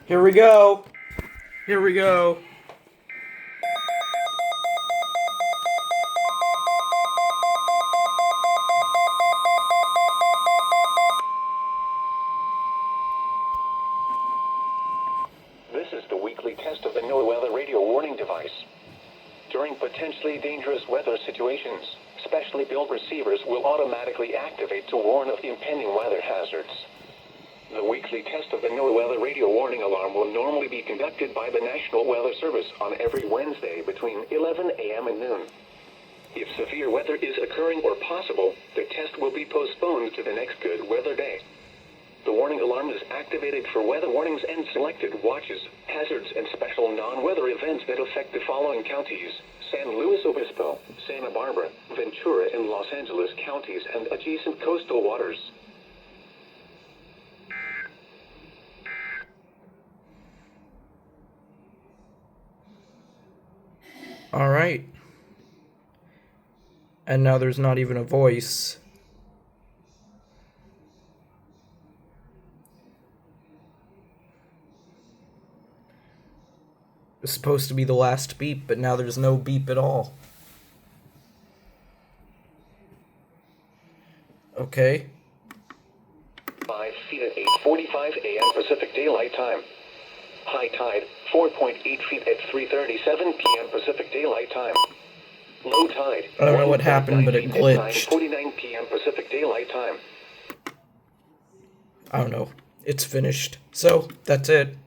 Here we go. Here we go. This is the weekly test of the NOAA radio warning device. During potentially dangerous weather situations, specially built receivers will automatically activate to warn of impending weather hazards. The weekly test of the NOAA radio warning alarm will normally be conducted by the National Weather Service on every Wednesday between 11 a.m. and noon. If severe weather is occurring or possible, the test will be postponed to the next good weather day. The warning alarm is activated for weather warnings and selected watches, hazards, and special non-weather events that affect the following counties: San Luis Obispo, Santa Barbara, Ventura, and Los Angeles counties and adjacent coastal waters. All right. And now there's not even a voice. It's supposed to be the last beep, but now there's no beep at all. Okay. 5 feet at 8:45 a.m. Pacific Daylight Time. High tide, 4.8 feet at 3:37 p.m. Pacific Daylight Time. Low tide. I don't know what happened, but it glitched. 9:49 p.m. Pacific Daylight Time. I don't know. It's finished. So, that's it.